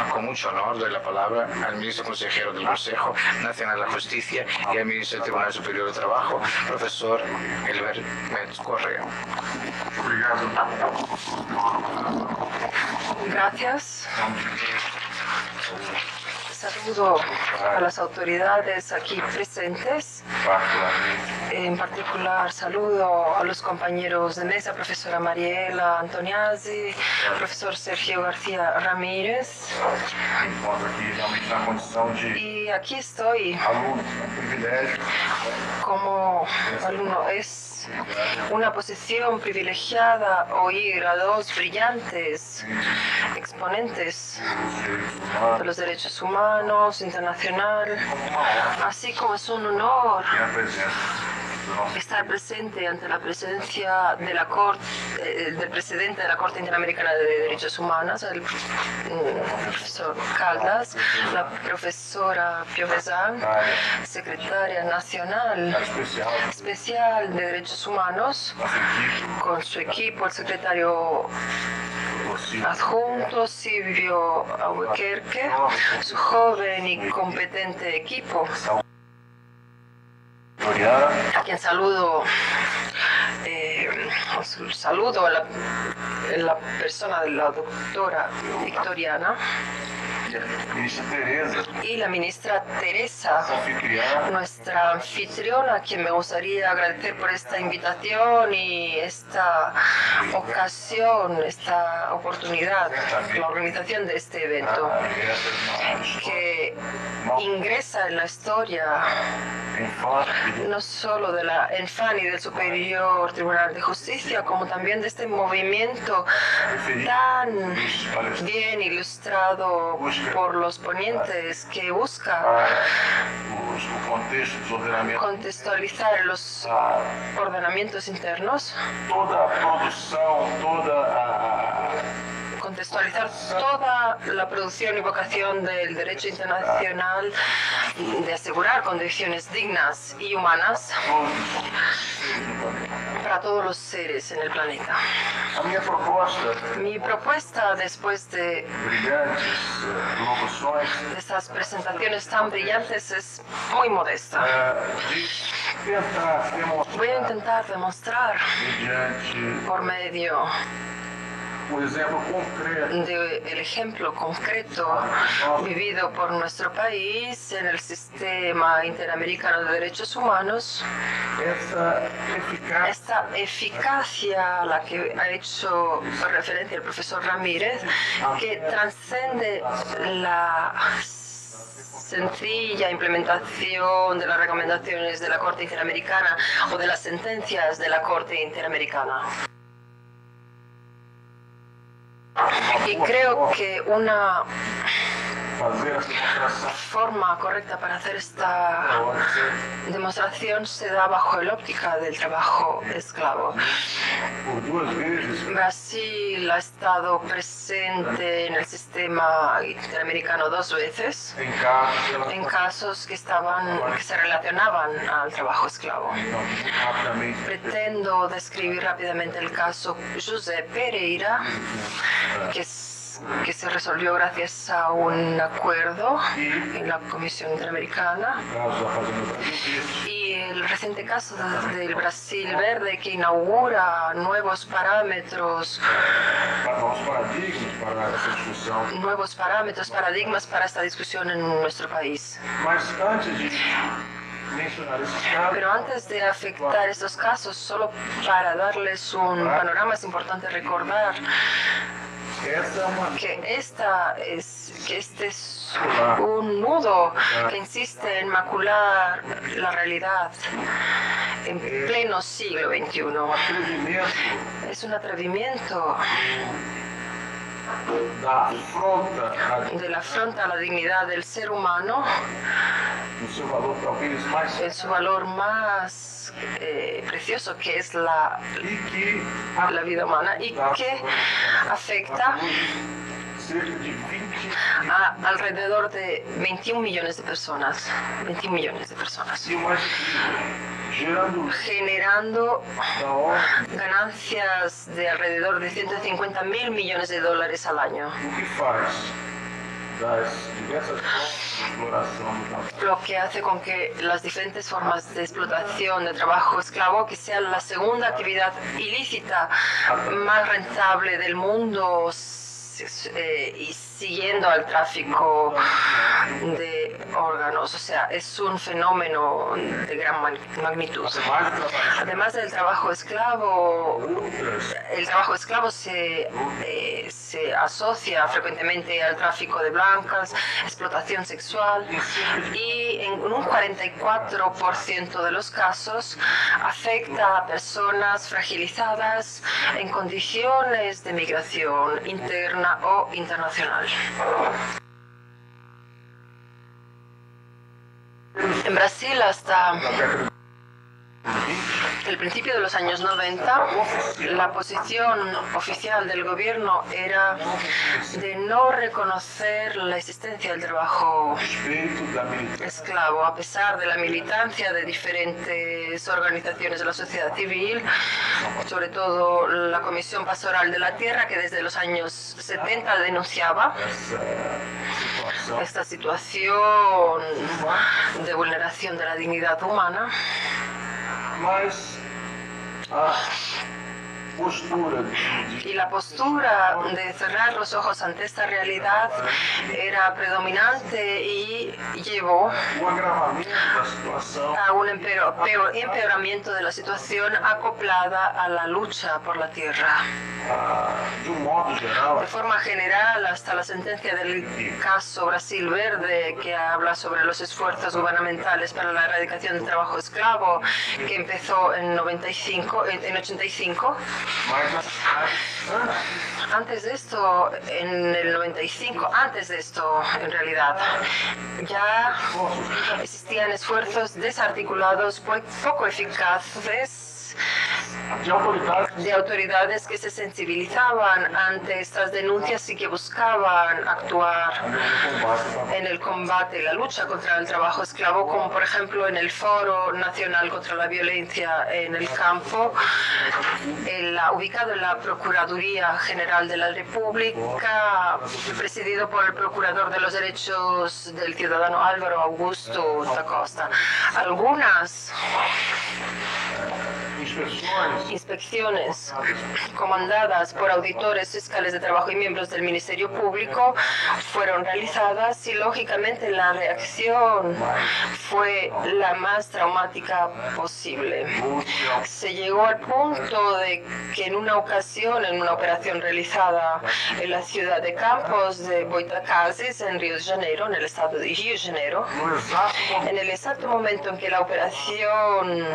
Con mucho honor doy la palabra al ministro consejero del Consejo Nacional de la Justicia y al ministro del Tribunal Superior de Trabajo, profesor Elber Metz Correa. Gracias. Saludo a las autoridades aquí presentes. En particular, saludo a los compañeros de mesa, profesora Mariela Antoniazzi, profesor Sergio García Ramírez. Y aquí estoy como alumno. Es una posición privilegiada oír a dos brillantes exponentes de los derechos humanos internacional, así como es un honor estar presente ante la presencia de la del presidente de la Corte Interamericana de Derechos Humanos, el profesor Caldas, la profesora Piovesan, secretaria nacional especial de Derechos Humanos, con su equipo, el secretario adjunto Silvio Albuquerque, su joven y competente equipo, a quien saludo en la persona de la doctora Victoriana y la ministra Teresa, nuestra anfitriona, a quien me gustaría agradecer por esta invitación y esta ocasión, esta oportunidad, la organización de este evento, que ingresa en la historia no solo de la ENFAN y del Superior Tribunal de Justicia, como también de este movimiento tan bien ilustrado por los ponentes, que busca contextualizar los ordenamientos internos, contextualizar toda la producción y vocación del derecho internacional de asegurar condiciones dignas y humanas para todos los seres en el planeta. Mi propuesta, después de estas presentaciones tan brillantes, es muy modesta. Voy a intentar demostrar por medio del ejemplo concreto vivido por nuestro país en el sistema interamericano de derechos humanos, esta eficacia a la que ha hecho referencia el profesor Ramírez, que trascende la sencilla implementación de las recomendaciones de la Corte Interamericana o de las sentencias de la Corte Interamericana. Y creo que una forma correcta para hacer esta demostración se da bajo la óptica del trabajo esclavo. Brasil ha estado presente en el sistema interamericano 2 veces en casos que se relacionaban al trabajo esclavo. Pretendo describir rápidamente el caso José Pereira, que se resolvió gracias a un acuerdo en la Comisión Interamericana, y el reciente caso del Brasil Verde, que inaugura nuevos paradigmas para esta discusión en nuestro país. Pero antes de afectar estos casos, solo para darles un panorama, es importante recordar que este es un nudo que insiste en macular la realidad en pleno siglo XXI. Es un atrevimiento de la afronta a la dignidad del ser humano, en su valor más precioso, que es la vida humana, y que afecta a alrededor de 21 millones de personas. 21 millones de personas. Generando ganancias de alrededor de 150.000 millones de dólares al año. lo que hace con que las diferentes formas de explotación de trabajo esclavo, que sea la segunda actividad ilícita más rentable del mundo, y siguiendo al tráfico de órganos. O sea, es un fenómeno de gran magnitud. Además del trabajo esclavo, el trabajo esclavo se asocia frecuentemente al tráfico de blancas, explotación sexual, y en un 44% de los casos afecta a personas fragilizadas en condiciones de migración interna o internacional. En Brasil, hasta el principio de los años 90, la posición oficial del gobierno era de no reconocer la existencia del trabajo esclavo, a pesar de la militancia de diferentes organizaciones de la sociedad civil, sobre todo la Comisión Pastoral de la Tierra, que desde los años 70 denunciaba esta situación de vulneración de la dignidad humana. Y la postura de cerrar los ojos ante esta realidad era predominante y llevó a un empeoramiento de la situación acoplada a la lucha por la tierra. De forma general, hasta la sentencia del caso Brasil Verde, que habla sobre los esfuerzos gubernamentales para la erradicación del trabajo esclavo, que empezó en 85. Antes de esto, en el 95, antes de esto, en realidad, ya existían esfuerzos desarticulados, poco eficaces, de autoridades que se sensibilizaban ante estas denuncias y que buscaban actuar en el combate y la lucha contra el trabajo esclavo, como por ejemplo en el Foro Nacional contra la Violencia en el Campo, ubicado en la Procuraduría General de la República, presidido por el Procurador de los Derechos del Ciudadano Álvaro Augusto da Costa. Algunas inspecciones comandadas por auditores fiscales de trabajo y miembros del Ministerio Público fueron realizadas y lógicamente la reacción fue la más traumática posible. Se llegó al punto de que en una ocasión, en una operación realizada en la ciudad de Campos de Goytacazes, en Río de Janeiro, en el estado de Río de Janeiro, en el exacto momento en que la operación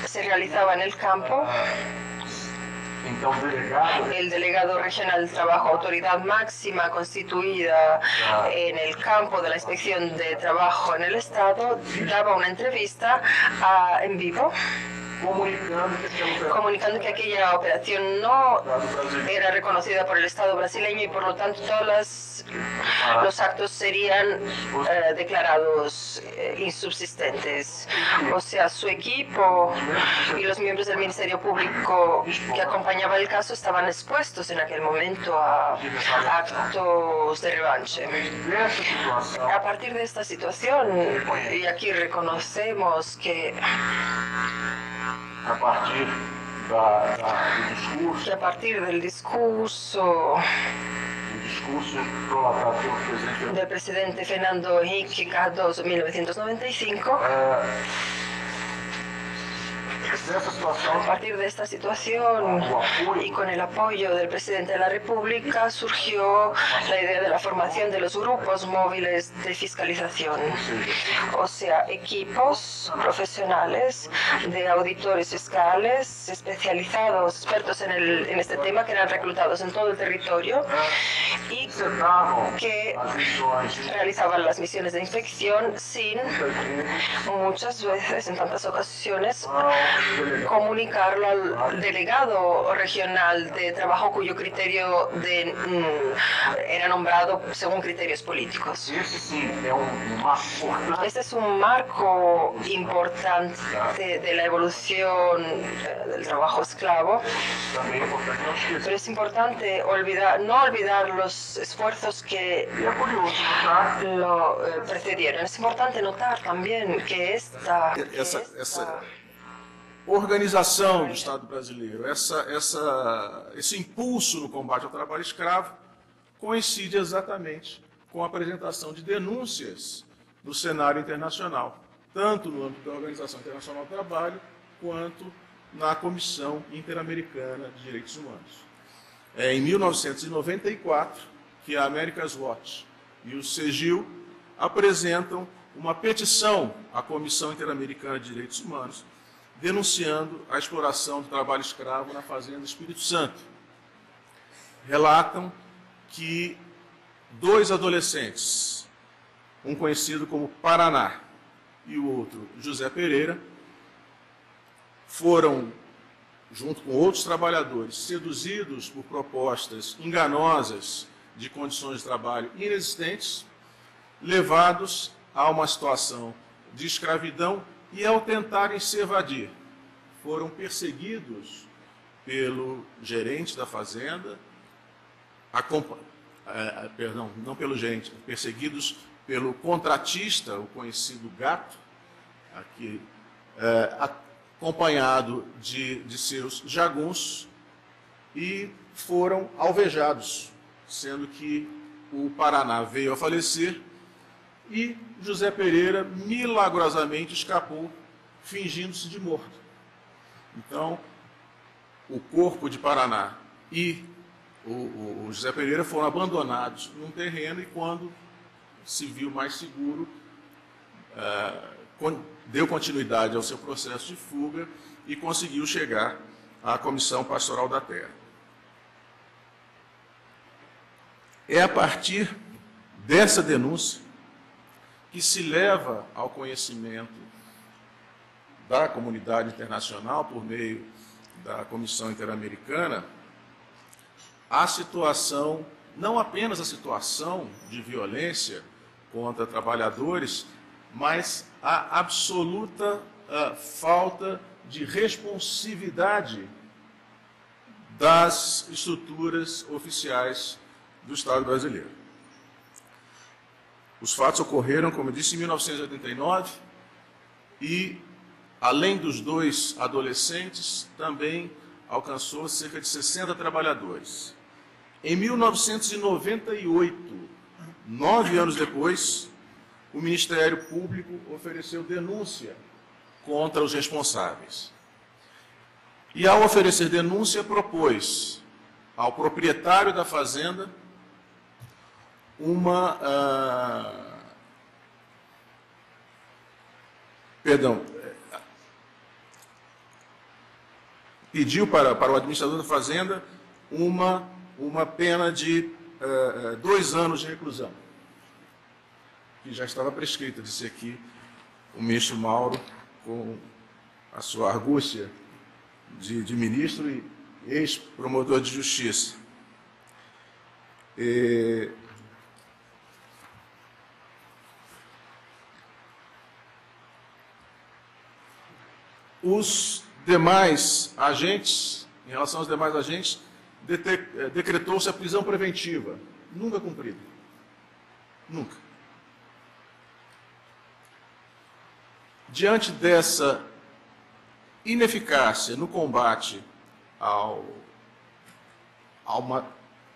se realizaba en el campo, el delegado regional de trabajo, autoridad máxima constituida en el campo de la inspección de trabajo en el estado, daba una entrevista en vivo, comunicando que aquella operación no era reconocida por el Estado brasileño y por lo tanto todos los actos serían declarados insubsistentes. O sea, su equipo y los miembros del Ministerio Público que acompañaban el caso estaban expuestos en aquel momento a actos de revanche. A partir de esta situación, y aquí reconocemos que a partir del discurso del presidente Fernando Henrique Cardoso en 1995, a partir de esta situación y con el apoyo del presidente de la República surgió la idea de la formación de los grupos móviles de fiscalización, o sea, equipos profesionales de auditores fiscales especializados, expertos en este tema, que eran reclutados en todo el territorio y que realizaban las misiones de inspección sin, muchas veces, en tantas ocasiones, comunicarlo al delegado regional de trabajo cuyo criterio era nombrado según criterios políticos. Este es un marco importante de la evolución del trabajo esclavo, pero es importante no olvidar los los esfuerzos que lo precedieron. Es importante notar también que esta organização do Estado brasileiro, esse impulso no combate ao trabalho escravo, coincide exatamente com a apresentação de denúncias no cenário internacional, tanto no âmbito da Organização Internacional do Trabalho, quanto na Comissão Interamericana de Direitos Humanos. É em 1994 que a America's Watch e o CEGIL apresentam uma petição à Comissão Interamericana de Direitos Humanos, denunciando a exploração do trabalho escravo na Fazenda Espírito Santo. Relatam que 2 adolescentes, um conhecido como Paraná e o outro José Pereira, foram, junto com outros trabalhadores, seduzidos por propostas enganosas de condições de trabalho inexistentes, levados a uma situação de escravidão e, ao tentarem se evadir, foram perseguidos pelo gerente da fazenda, não pelo gerente, perseguidos pelo contratista, o conhecido Gato, aqui, acompanhado de seus jagunços, e foram alvejados, sendo que o Paraná veio a falecer e José Pereira milagrosamente escapou, fingindo-se de morto. Então, o corpo de Paraná e o José Pereira foram abandonados num terreno e, quando se viu mais seguro, deu continuidade ao seu processo de fuga e conseguiu chegar à Comissão Pastoral da Terra. É a partir dessa denúncia que se leva ao conhecimento da comunidade internacional, por meio da Comissão Interamericana, a situação, não apenas a situação de violência contra trabalhadores, mas a absoluta falta de responsividade das estruturas oficiais do Estado brasileiro. Os fatos ocorreram, como eu disse, em 1989 e, além dos 2 adolescentes, também alcançou cerca de 60 trabalhadores. Em 1998, 9 anos depois, o Ministério Público ofereceu denúncia contra os responsáveis. E, ao oferecer denúncia, propôs ao proprietário da fazenda pediu para o administrador da fazenda uma pena de 2 anos de reclusão, que já estava prescrita, disse aqui o ministro Mauro, com a sua argúcia de ministro e ex-promotor de justiça. Os demais agentes, em relação aos demais agentes, decretou-se a prisão preventiva, nunca cumprida. Nunca. Diante dessa ineficácia no combate a uma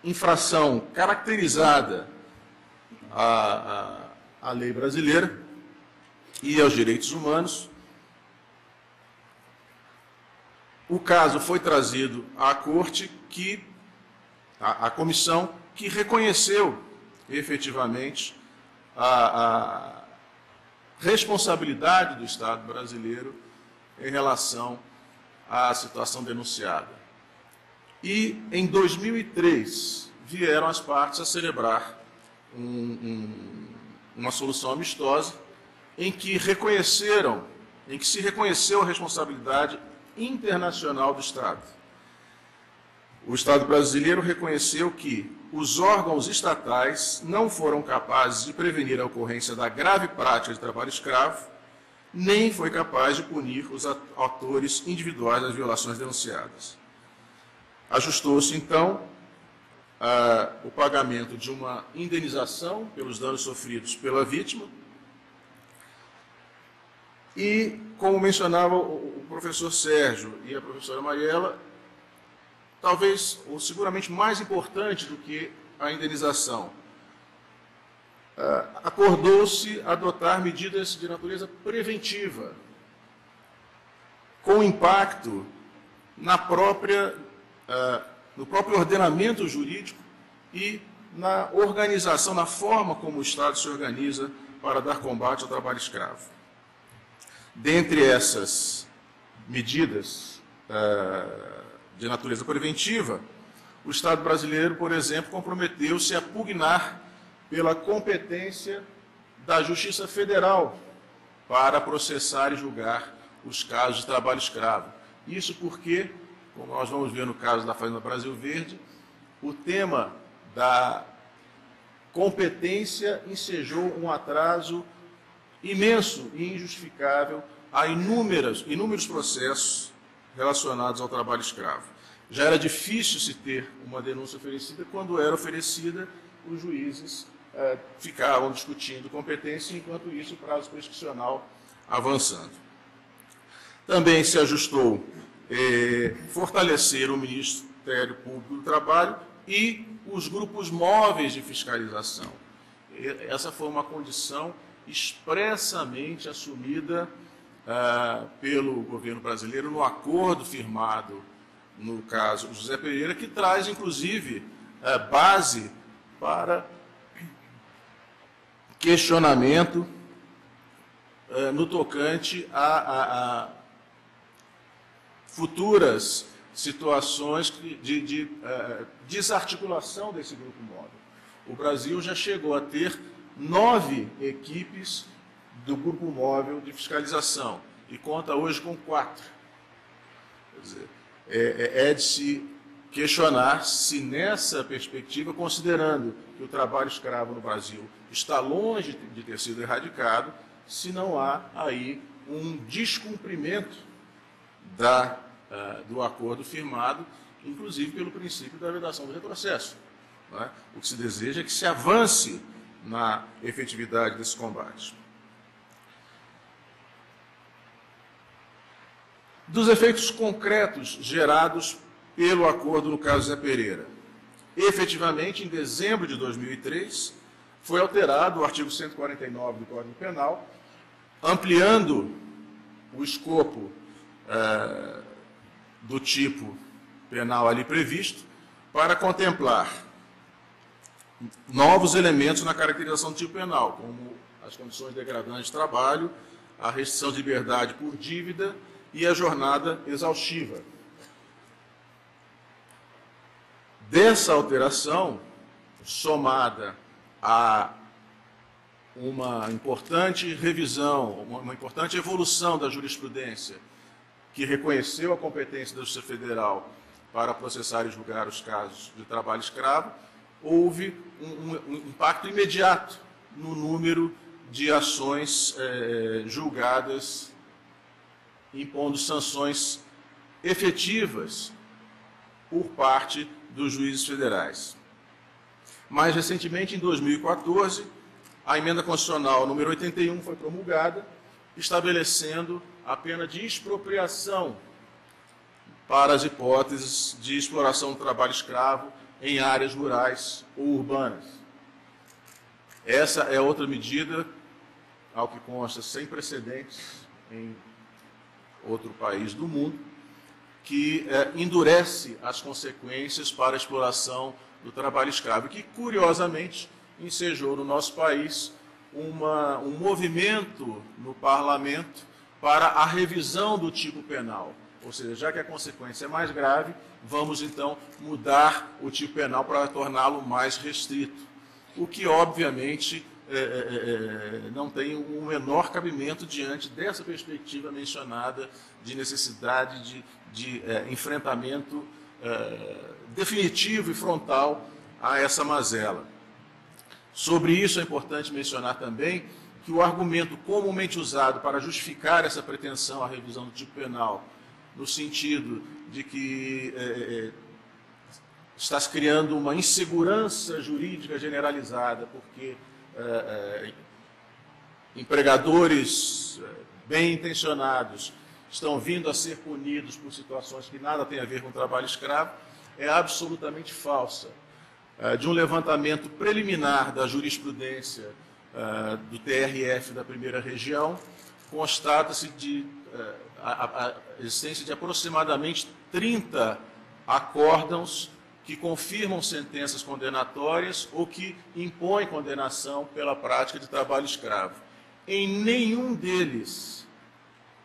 infração caracterizada à lei brasileira e aos direitos humanos, o caso foi trazido à Corte, à comissão, que reconheceu efetivamente a responsabilidade do Estado brasileiro em relação à situação denunciada. E, em 2003, vieram as partes a celebrar uma solução amistosa em que se reconheceu a responsabilidade internacional do Estado. O Estado brasileiro reconheceu que os órgãos estatais não foram capazes de prevenir a ocorrência da grave prática de trabalho escravo, nem foi capaz de punir os autores individuais das violações denunciadas. Ajustou-se, então, o pagamento de uma indenização pelos danos sofridos pela vítima. E, como mencionava o professor Sérgio e a professora Mariela, talvez, ou seguramente mais importante do que a indenização, acordou-se adotar medidas de natureza preventiva, com impacto no próprio ordenamento jurídico e na organização, na forma como o Estado se organiza para dar combate ao trabalho escravo. Dentre essas medidas de natureza preventiva, o Estado brasileiro, por exemplo, comprometeu-se a pugnar pela competência da Justiça Federal para processar e julgar os casos de trabalho escravo. Isso porque, como nós vamos ver no caso da Fazenda Brasil Verde, o tema da competência ensejou um atraso imenso e injustificável a inúmeros processos relacionados ao trabalho escravo. Já era difícil se ter uma denúncia oferecida, quando era oferecida, os juízes ficavam discutindo competência, enquanto isso o prazo prescricional avançando. Também se ajustou fortalecer o Ministério Público do Trabalho e os grupos móveis de fiscalização. Essa foi uma condição expressamente assumida pelo governo brasileiro no acordo firmado, no caso José Pereira, que traz, inclusive, base para questionamento no tocante a futuras situações de desarticulação desse grupo móvel. O Brasil já chegou a ter 9 equipes do grupo móvel de fiscalização e conta hoje com 4. Quer dizer, é de se questionar se nessa perspectiva, considerando que o trabalho escravo no Brasil está longe de ter sido erradicado, se não há aí um descumprimento do acordo firmado, inclusive pelo princípio da vedação do retrocesso. Não é? O que se deseja é que se avance na efetividade desse combate. Dos efeitos concretos gerados pelo acordo no caso Zé Pereira. Efetivamente, em dezembro de 2003, foi alterado o artigo 149 do Código Penal, ampliando o escopo do tipo penal ali previsto para contemplar novos elementos na caracterização do tipo penal, como as condições degradantes de trabalho, a restrição de liberdade por dívida e a jornada exaustiva. Dessa alteração, somada a uma importante revisão, uma importante evolução da jurisprudência, que reconheceu a competência da Justiça Federal para processar e julgar os casos de trabalho escravo, houve um impacto imediato no número de ações julgadas, impondo sanções efetivas por parte dos juízes federais. Mais recentemente, em 2014, a emenda constitucional número 81 foi promulgada, estabelecendo a pena de expropriação para as hipóteses de exploração do trabalho escravo em áreas rurais ou urbanas. Essa é outra medida, ao que consta, sem precedentes em outro país do mundo, que endurece as consequências para a exploração do trabalho escravo, que, curiosamente, ensejou no nosso país um movimento no parlamento para a revisão do tipo penal. Ou seja, já que a consequência é mais grave, vamos então mudar o tipo penal para torná-lo mais restrito, o que obviamente não tem o menor cabimento diante dessa perspectiva mencionada de necessidade de enfrentamento definitivo e frontal a essa mazela. Sobre isso é importante mencionar também que o argumento comumente usado para justificar essa pretensão à revisão do tipo penal, no sentido de que está se criando uma insegurança jurídica generalizada, porque empregadores bem intencionados estão vindo a ser punidos por situações que nada têm a ver com trabalho escravo, é absolutamente falsa. De um levantamento preliminar da jurisprudência do TRF da primeira região, constata-se a existência de aproximadamente 30 acórdãos que confirmam sentenças condenatórias ou que impõem condenação pela prática de trabalho escravo. Em nenhum deles,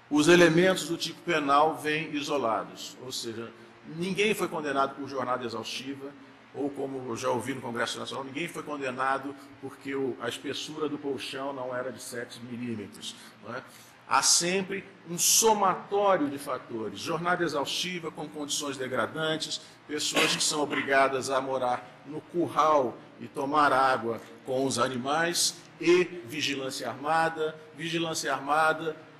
os elementos do tipo penal vêm isolados, ou seja, ninguém foi condenado por jornada exaustiva, ou como eu já ouvi no Congresso Nacional, ninguém foi condenado porque a espessura do colchão não era de 7 milímetros. Não é? Há sempre um somatório de fatores, jornada exaustiva com condições degradantes, pessoas que são obrigadas a morar no curral e tomar água com os animais, e vigilância armada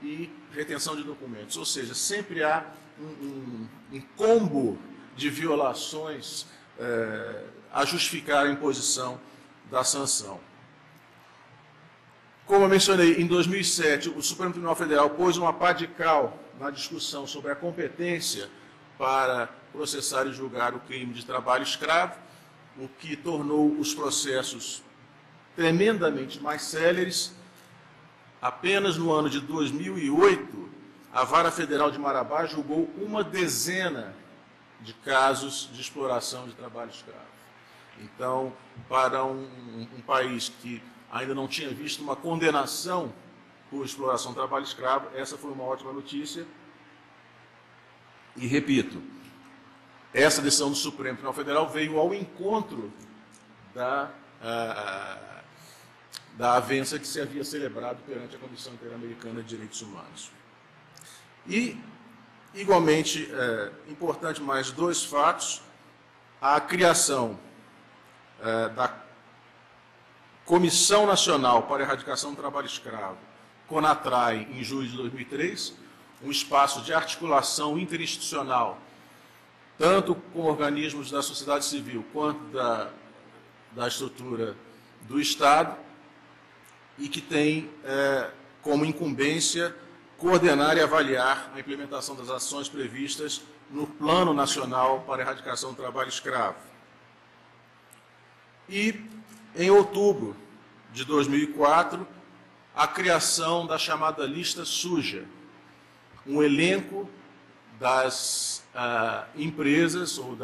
e retenção de documentos. Ou seja, sempre há um combo de violações a justificar a imposição da sanção. Como eu mencionei, em 2007, o Supremo Tribunal Federal pôs uma pá de cal na discussão sobre a competência para processar e julgar o crime de trabalho escravo, o que tornou os processos tremendamente mais céleres. Apenas no ano de 2008, a Vara Federal de Marabá julgou uma dezena de casos de exploração de trabalho escravo. Então, para um país que ainda não tinha visto uma condenação por exploração de trabalho escravo, essa foi uma ótima notícia. E, repito, essa decisão do Supremo Tribunal Federal veio ao encontro da avença que se havia celebrado perante a Comissão Interamericana de Direitos Humanos. E, igualmente, importante mais dois fatos: a criação da Comissão Nacional para a Erradicação do Trabalho Escravo, CONATRAE, em julho de 2003, um espaço de articulação interinstitucional, tanto com organismos da sociedade civil quanto da estrutura do Estado, e que tem como incumbência coordenar e avaliar a implementação das ações previstas no Plano Nacional para a Erradicação do Trabalho Escravo. E, em outubro de 2004, a criação da chamada Lista Suja, um elenco das empresas ou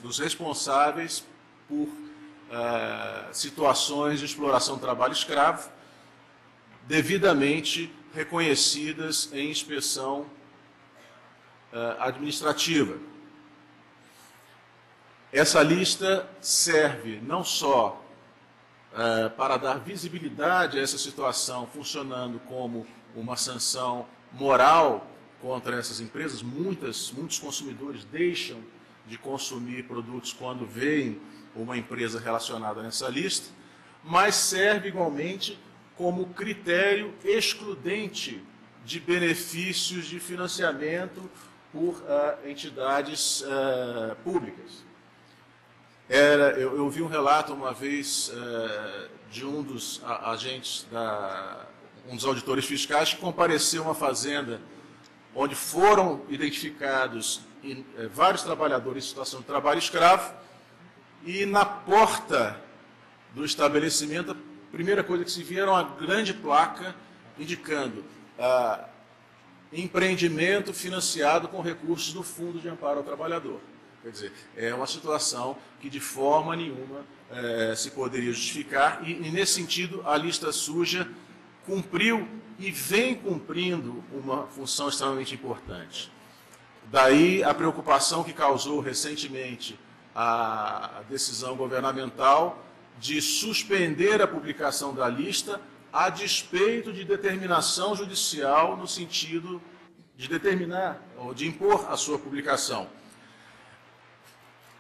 dos responsáveis por situações de exploração do trabalho escravo, devidamente reconhecidas em inspeção administrativa. Essa lista serve não só para dar visibilidade a essa situação, funcionando como uma sanção moral contra essas empresas. Muitos consumidores deixam de consumir produtos quando veem uma empresa relacionada nessa lista, mas serve igualmente como critério excludente de benefícios de financiamento por entidades públicas. Eu vi um relato uma vez de um dos agentes, um dos auditores fiscais, que compareceu a uma fazenda onde foram identificados vários trabalhadores em situação de trabalho escravo, e na porta do estabelecimento, a primeira coisa que se via era uma grande placa indicando empreendimento financiado com recursos do Fundo de Amparo ao Trabalhador. Quer dizer, é uma situação que de forma nenhuma se poderia justificar, e nesse sentido a Lista Suja cumpriu e vem cumprindo uma função extremamente importante. Daí a preocupação que causou recentemente a decisão governamental de suspender a publicação da lista a despeito de determinação judicial no sentido de determinar ou de impor a sua publicação.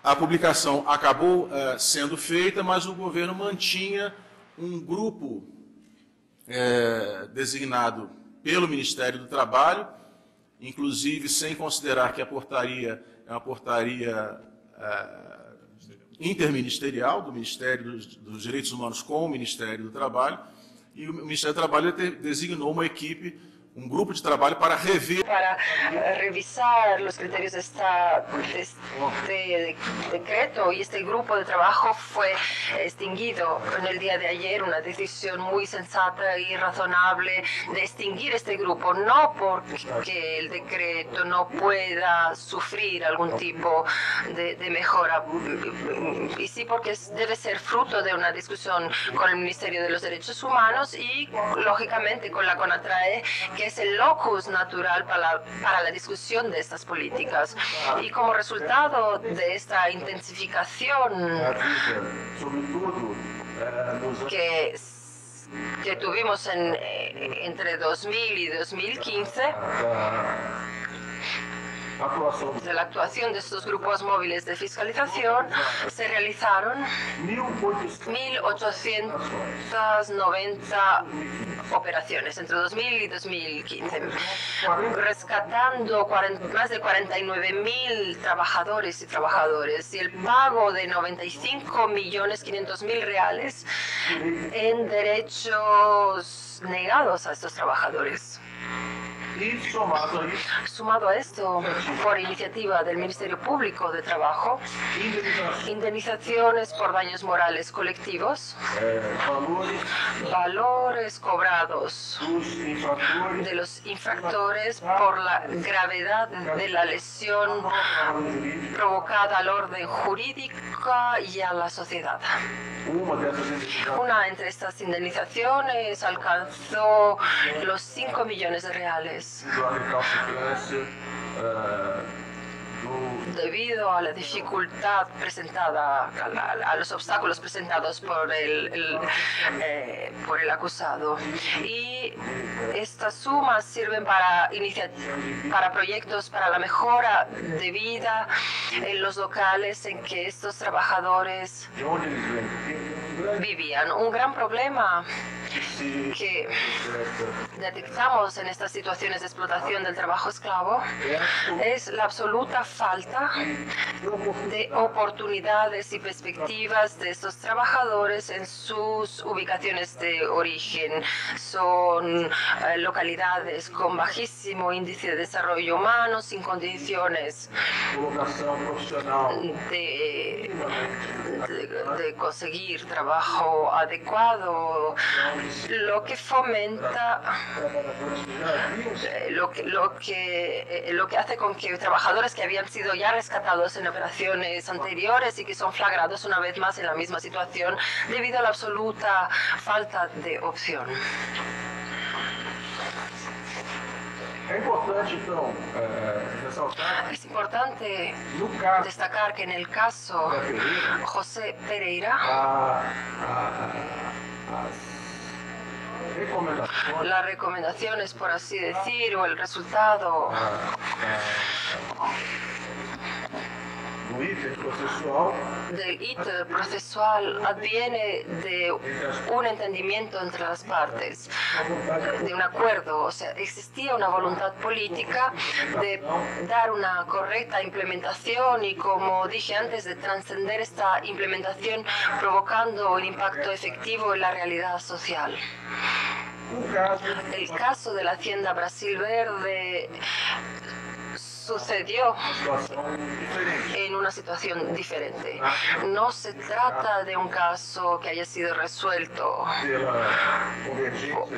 A publicação acabou sendo feita, mas o governo mantinha um grupo designado pelo Ministério do Trabalho, inclusive sem considerar que a portaria é uma portaria interministerial do Ministério dos Direitos Humanos com o Ministério do Trabalho, e o Ministério do Trabalho designou uma equipe, un grupo de trabajo para revisar los criterios de este decreto, y este grupo de trabajo fue extinguido en el día de ayer. Una decisión muy sensata y razonable de extinguir este grupo, no porque el decreto no pueda sufrir algún tipo de mejora, y sí porque debe ser fruto de una discusión con el Ministerio de los Derechos Humanos y lógicamente con la CONATRAE, que es el locus natural para la discusión de estas políticas. Y como resultado de esta intensificación que tuvimos entre 2000 y 2015, de la actuación de estos grupos móviles de fiscalización, se realizaron 1.890 operaciones entre 2000 y 2015, rescatando más de 49.000 trabajadores y trabajadoras, y el pago de 95.500.000 reales en derechos negados a estos trabajadores. Sumado a esto, por iniciativa del Ministerio Público de Trabajo, indemnizaciones por daños morales colectivos, valores cobrados de los infractores por la gravedad de la lesión provocada al orden jurídica y a la sociedad. Una entre estas indemnizaciones alcanzó los 5 millones de reales. Debido a la dificultad presentada, a los obstáculos presentados por el acusado. Y estas sumas sirven para proyectos para la mejora de vida en los locales en que estos trabajadores vivían. Un gran problema que detectamos en estas situaciones de explotación del trabajo esclavo es la absoluta falta de oportunidades y perspectivas de estos trabajadores en sus ubicaciones de origen. Son localidades con bajísimo índice de desarrollo humano, sin condiciones de conseguir trabajo adecuado, lo que fomenta, lo que hace con que trabajadores que habían sido ya rescatados en operaciones anteriores y que son flagrados una vez más en la misma situación debido a la absoluta falta de opción. Es importante destacar que en el caso José Pereira, las recomendaciones, por así decir, o el resultado del ítem procesual adviene de un entendimiento entre las partes, de un acuerdo. O sea, existía una voluntad política de dar una correcta implementación y, como dije antes, de trascender esta implementación provocando un impacto efectivo en la realidad social. El caso de la Hacienda Brasil Verde sucedió en una situación diferente. No se trata de un caso que haya sido resuelto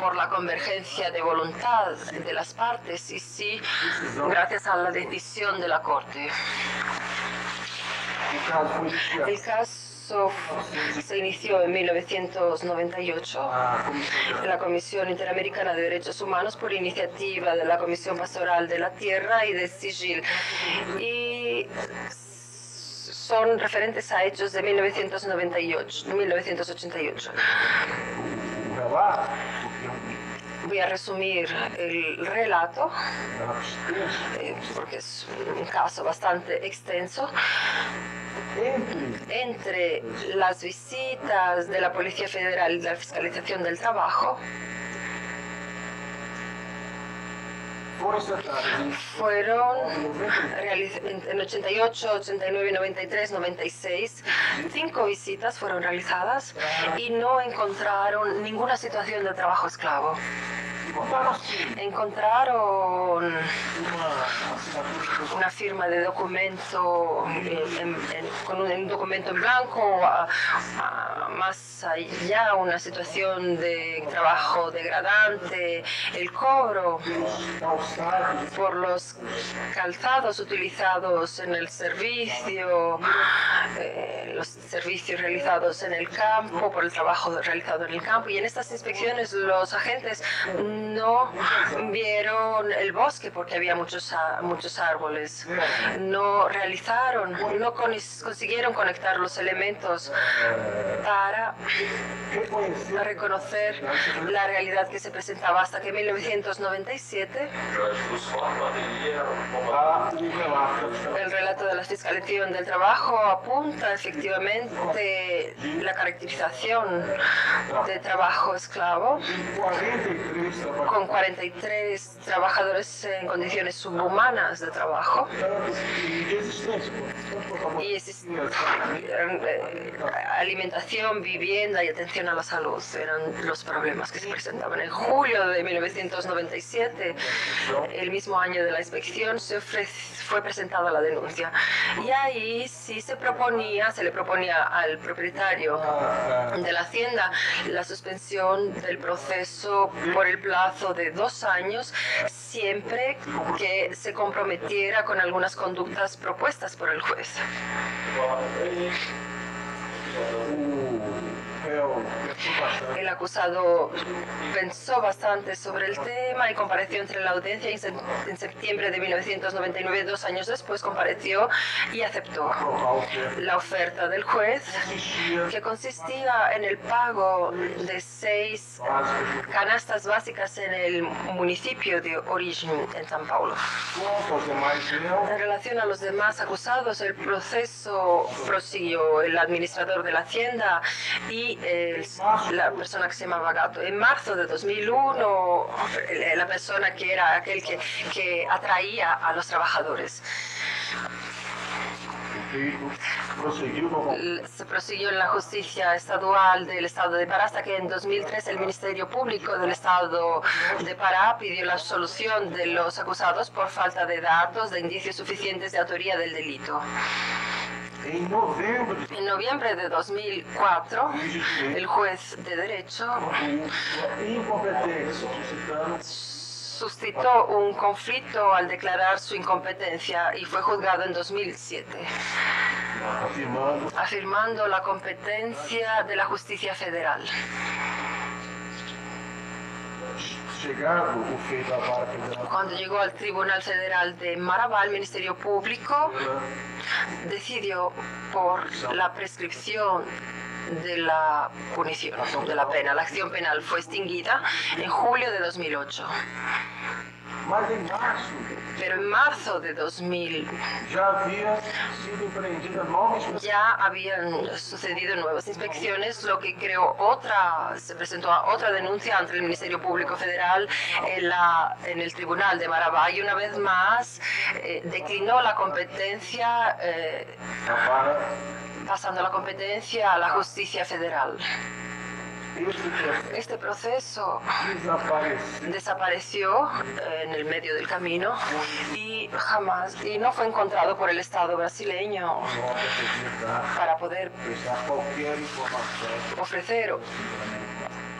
por la convergencia de voluntad de las partes, y sí gracias a la decisión de la Corte. El caso se inició en 1998 en la Comisión Interamericana de Derechos Humanos por iniciativa de la Comisión Pastoral de la Tierra y de Sigil, y son referentes a hechos de 1988. Voy a resumir el relato porque es un caso bastante extenso. Entre las visitas de la Policía Federal y de la Fiscalización del Trabajo, fueron en 88, 89, 93, 96, 5 visitas fueron realizadas y no encontraron ninguna situación de trabajo esclavo. Encontraron una firma de documento con un documento en blanco, más allá una situación de trabajo degradante, el cobro por los calzados utilizados en el servicio, los servicios realizados en el campo, por el trabajo realizado en el campo. Y en estas inspecciones los agentes no vieron el bosque porque había muchos árboles. No consiguieron conectar los elementos para reconocer la realidad que se presentaba hasta que en 1997 el relato de la Fiscalización del Trabajo apunta efectivamente la caracterización de trabajo esclavo con 43 trabajadores en condiciones subhumanas de trabajo y alimentación, vivienda y atención a la salud eran los problemas que se presentaban. En julio de 1997, el mismo año de la inspección, fue presentada la denuncia y ahí sí se le proponía al propietario de la hacienda la suspensión del proceso por el plazo de 2 años siempre que se comprometiera con algunas conductas propuestas por el juez. El acusado pensó bastante sobre el tema y compareció entre la audiencia en septiembre de 1999, 2 años después, compareció y aceptó la oferta del juez, que consistía en el pago de 6 canastas básicas en el municipio de origen en San Paulo. En relación a los demás acusados, el proceso prosiguió. El administrador de la hacienda y la persona que se llamaba Gato. En marzo de 2001, la persona que era aquel que atraía a los trabajadores. Se prosiguió en la justicia estadual del estado de Pará hasta que en 2003 el Ministerio Público del estado de Pará pidió la absolución de los acusados por falta de datos, de indicios suficientes de autoría del delito. En noviembre de 2004, el juez de derecho suscitó un conflicto al declarar su incompetencia y fue juzgado en 2007, afirmando la competencia de la justicia federal. Cuando llegó al Tribunal Federal de Marabá, el Ministerio Público decidió por la prescripción de la punición, de la pena. La acción penal fue extinguida en julio de 2008. Pero en marzo de 2000 ya habían sucedido nuevas inspecciones, lo que creó se presentó otra denuncia ante el Ministerio Público Federal en el Tribunal de Marabá y una vez más declinó la competencia, pasando la competencia a la justicia federal. Este proceso desapareció en el medio del camino y no fue encontrado por el Estado brasileño para poder ofrecer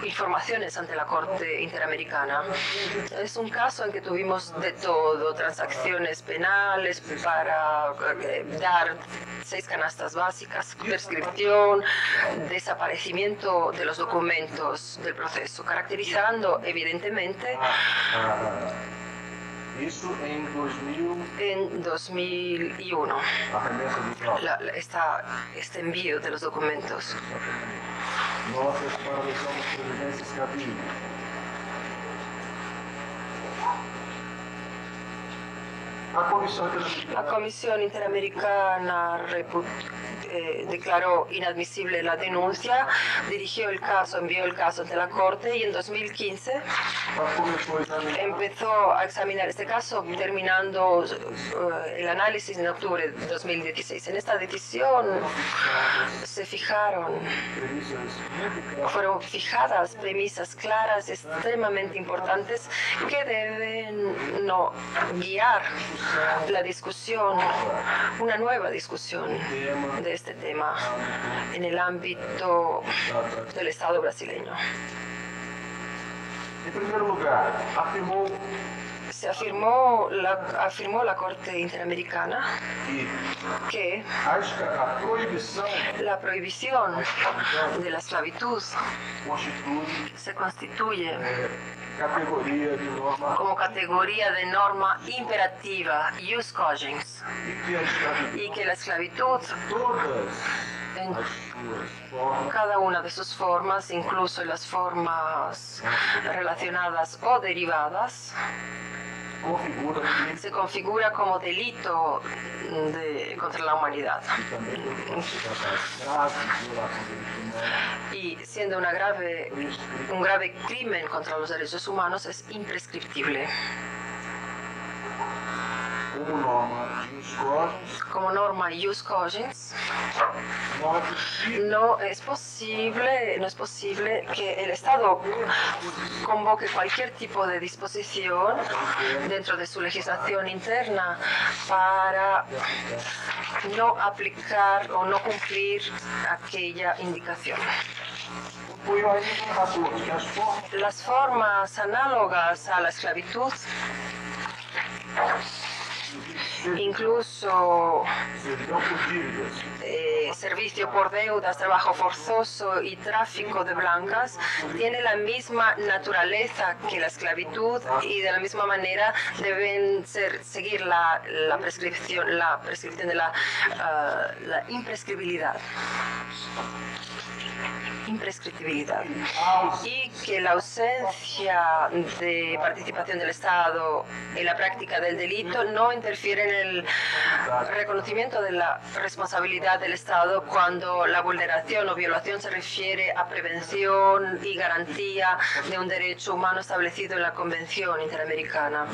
informaciones ante la Corte Interamericana. Es un caso en que tuvimos de todo, transacciones penales para dar 6 canastas básicas, prescripción, desaparecimiento de los documentos del proceso, caracterizando evidentemente en 2001 este envío de los documentos. La Comisión Interamericana declaró inadmisible la denuncia, dirigió el caso, envió el caso ante la Corte y en 2015 empezó a examinar este caso, terminando el análisis en octubre de 2016. En esta decisión fueron fijadas premisas claras, extremadamente importantes, que deben guiar la discusión, una nueva discusión de este tema en el ámbito del Estado brasileño. Em primeiro lugar, afirmó la Corte Interamericana que a proibição la prohibición de la esclavitud constitui se constituye categoria de norma como categoría de norma imperativa, ius cogens, e que a escravidão, y que la esclavitud todas en as suas formas, cada una de sus formas, incluso las formas relacionadas o derivadas, configura crime se configura como delito contra la humanidad. também por consideração grave, violação de direitos humanos, Y siendo un grave crimen contra los derechos humanos, es imprescriptible. como norma de ius cogens, Como norma ius cogens, não é possível no es posible que el Estado convoque cualquier tipo de disposición dentro de su legislación interna para no aplicar o no cumplir aquella indicación. foi ainda um fator que as formas Las formas análogas a la esclavitud, incluso servidão por dívidas, servicio por deudas, trabajo forzoso y tráfico de blancas, tiene la misma naturaleza que la esclavitud y de la misma manera deben seguir la prescripción de la imprescriptibilidad. Y que la ausencia de participación del Estado en la práctica del delito no interfiere en el reconocimiento de la responsabilidad del Estado cuando la vulneración o violación se refiere a prevención y garantía de un derecho humano establecido en la Convención Interamericana.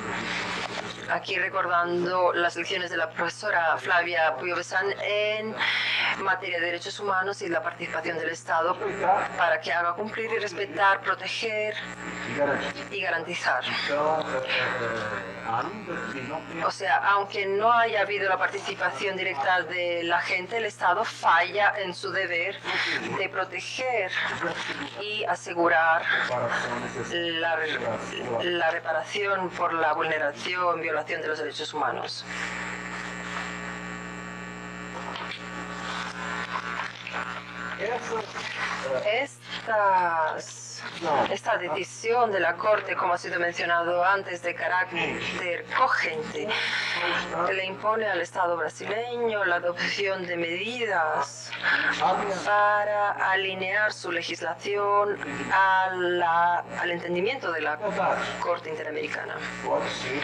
Aquí recordando las lecciones de la profesora Flavia Puyovesan en materia de derechos humanos y la participación del Estado para que haga cumplir y respetar, proteger e garantia. y garantizar. Então, ainda que não tenha O sea, aunque no haya habido la participación directa de la gente, el Estado falla en su deber de proteger y asegurar separação necessária la reparación por la vulneración, violación de los derechos humanos. Esta decisión de la Corte, como ha sido mencionado antes, de carácter cogente, le impone al Estado brasileño la adopción de medidas para alinear su legislación al entendimiento de la Corte Interamericana. pode ser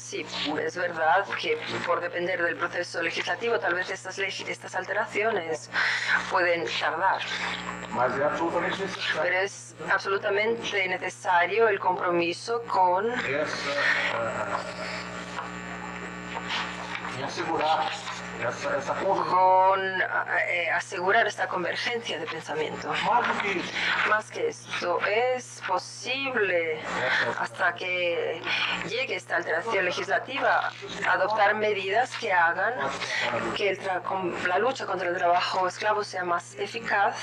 Sí, es verdad que por depender del proceso legislativo, tal vez estas alteraciones pueden tardar, mas é absolutamente necessário pero es absolutamente necesario el compromiso con em asegurar essa convergência. asegurar esta convergencia de pensamiento. Mais do que isso, Más que esto, es posible, hasta que llegue esta alteración legislativa, adoptar medidas que hagan que la lucha contra el trabajo esclavo sea más eficaz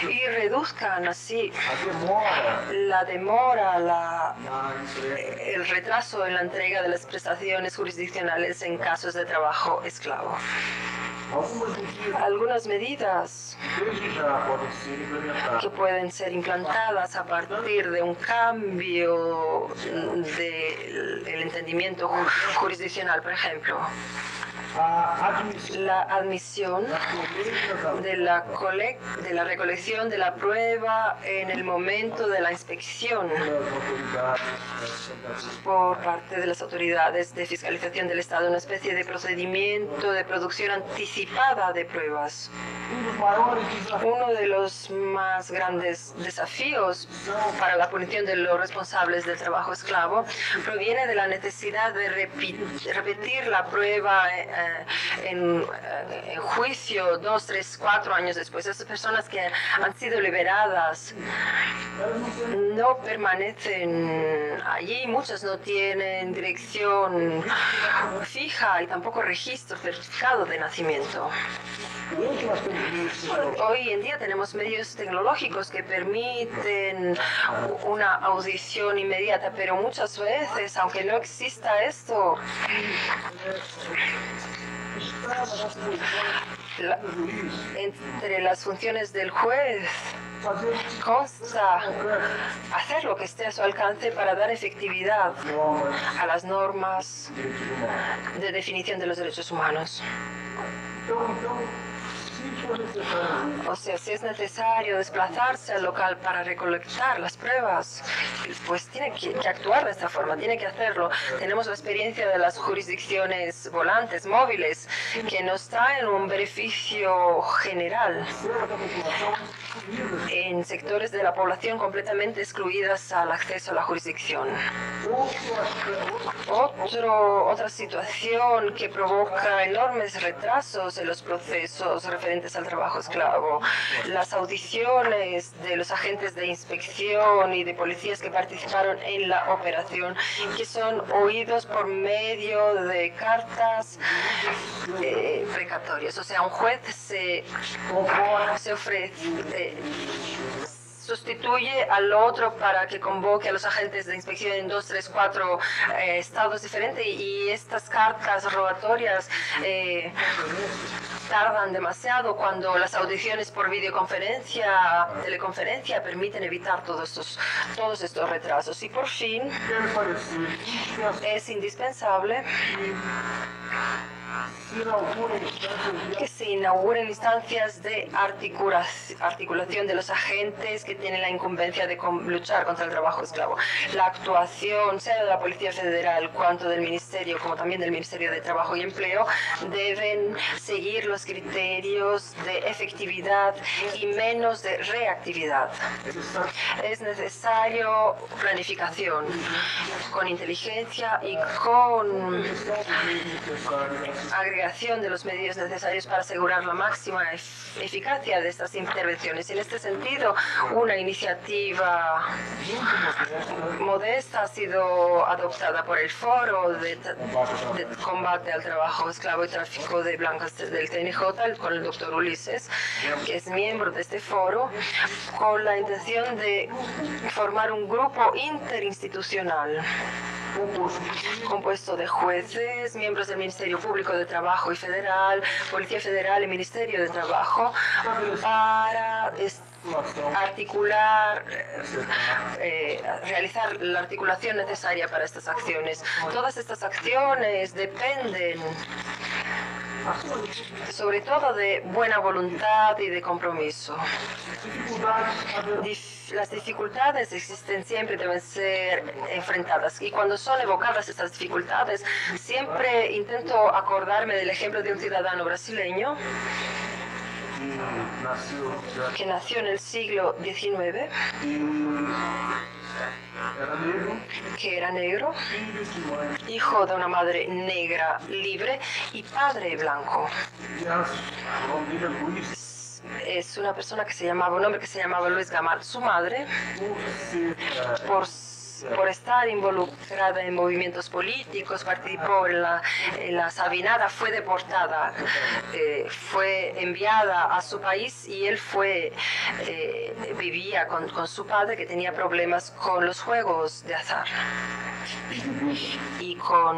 y reduzcan así a demora la demora, na entrega el retraso en la entrega de las prestaciones jurisdiccionales en casos de trabajo esclavo. algumas medidas Algunas medidas desde já podem ser implementadas que pueden ser implantadas a partir de un cambio del entendimiento jurisdiccional, por ejemplo, a admissão la admisión da colheita de la recolección de la prueba en el momento de la inspección das autoridades por parte de las autoridades de fiscalización del Estado, una especie de procedimiento de producción anticipada anticipada de pruebas. Uno de los más grandes desafíos para la punición de los responsables del trabajo esclavo proviene de la necesidad de repetir la prueba en juicio 2, 3, 4 años después. Esas personas que han sido liberadas no permanecen allí, muchas no tienen dirección fija y tampoco registro certificado de nacimiento. Hoy en día tenemos medios tecnológicos que permiten una audición inmediata, pero muchas veces, aunque no exista esto, entre las funciones del juez consta hacer lo que esté a su alcance para dar efectividad a las normas de definición de los derechos humanos. O sea, si es necesario desplazarse al local para recolectar las pruebas, pues tiene que actuar de esta forma, tiene que hacerlo. Tenemos la experiencia de las jurisdicciones volantes, móviles, que nos traen un beneficio general en sectores de la población completamente excluidas al acceso a la jurisdicción. Otra situación que provoca enormes retrasos en los procesos referentes al trabajo esclavo. Las audiciones de los agentes de inspección y de policías que participaron en la operación, que son oídos por medio de cartas precatorias. O sea, un juez se ofrece, sustituye al otro para que convoque a los agentes de inspección en 2, 3, 4 estados diferentes, y estas cartas rogatorias tardan demasiado cuando las audiciones por videoconferencia, teleconferencia permiten evitar todos estos retrasos. Y por fin es indispensable que se inauguren instancias de articulación de los agentes que tienen la incumbencia de luchar contra el trabajo esclavo. La actuación, sea de la Policía Federal, cuanto del Ministerio, como también del Ministerio de Trabajo y Empleo, deben seguir los criterios de efectividad y menos de reactividad. Es necesario planificación con inteligencia y con agregación de los medios necesarios para asegurar la máxima eficacia de estas intervenciones. En este sentido, una iniciativa modesta ha sido adoptada por el Foro de Combate al Trabajo Esclavo y Tráfico de Blancas del TNJ, con el doctor Ulises, que es miembro de este foro, con la intención de formar un grupo interinstitucional compuesto de jueces, miembros del Ministerio Público de Trabajo y Federal, Policía Federal y Ministerio de Trabajo, para articular, realizar la articulación necesaria para estas acciones. Todas estas acciones dependen sobre todo de buena voluntad y de compromiso. Las dificultades existen siempre, deben ser enfrentadas, y cuando son evocadas estas dificultades, siempre intento acordarme del ejemplo de un ciudadano brasileño que nació en el siglo XIX, que era negro, hijo de una madre negra libre y padre blanco. Es una persona que se llamaba, un hombre que se llamaba Luis Gama. Su madre, por estar involucrada en movimientos políticos, participó en la Sabinada, fue deportada, fue enviada a su país, y él vivía con su padre, que tenía problemas con los juegos de azar y con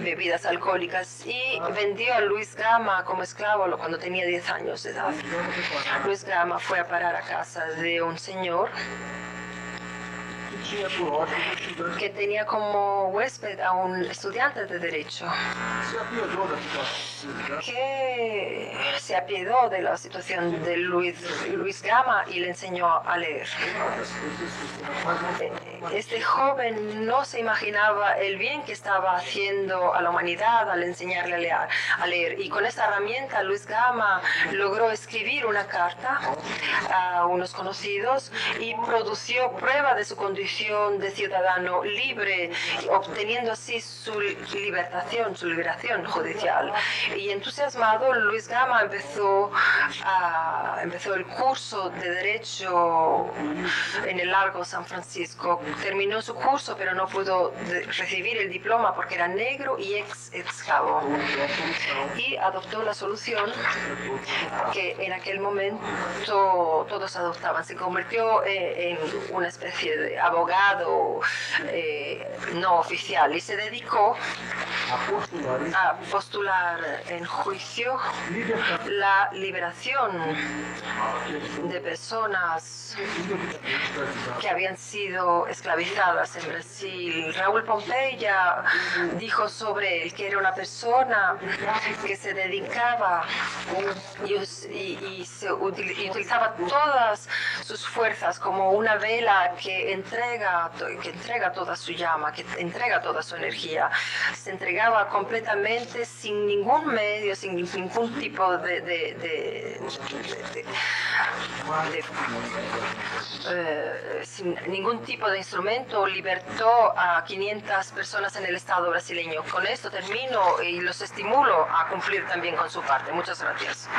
bebidas alcohólicas, y vendió a Luis Gama como esclavo cuando tenía 10 años de edad. Luis Gama fue a parar a casa de un señor que tenía como huésped a un estudiante de Derecho. que se apiadó de la situación de Luis Gama y le enseñó a leer. Este joven no se imaginaba el bien que estaba haciendo a la humanidad al enseñarle a leer. Y con esta herramienta, Luis Gama logró escribir una carta a unos conocidos y produció prueba de su condición de ciudadano libre, obteniendo así su liberación judicial. Y entusiasmado, Luis Gama empezó el curso de Derecho en el Largo San Francisco. Terminó su curso, pero no pudo recibir el diploma porque era negro y ex-esclavo. Y adoptó la solución que en aquel momento todos adoptaban. Se convirtió en una especie de abogado no oficial y se dedicó a postular en juicio la liberación de personas que habían sido esclavizadas en Brasil. Raúl Pompeya dijo sobre él que era una persona que se dedicaba y utilizaba todas sus fuerzas como una vela que entrega toda su llama, que entrega toda su energía. Se entregaba completamente sin ningún medio, sin ningún tipo sin ningún tipo de instrumento, libertó a 500 personas en el Estado brasileño. Con esto termino y los estimulo a cumplir también con su parte. Muchas gracias.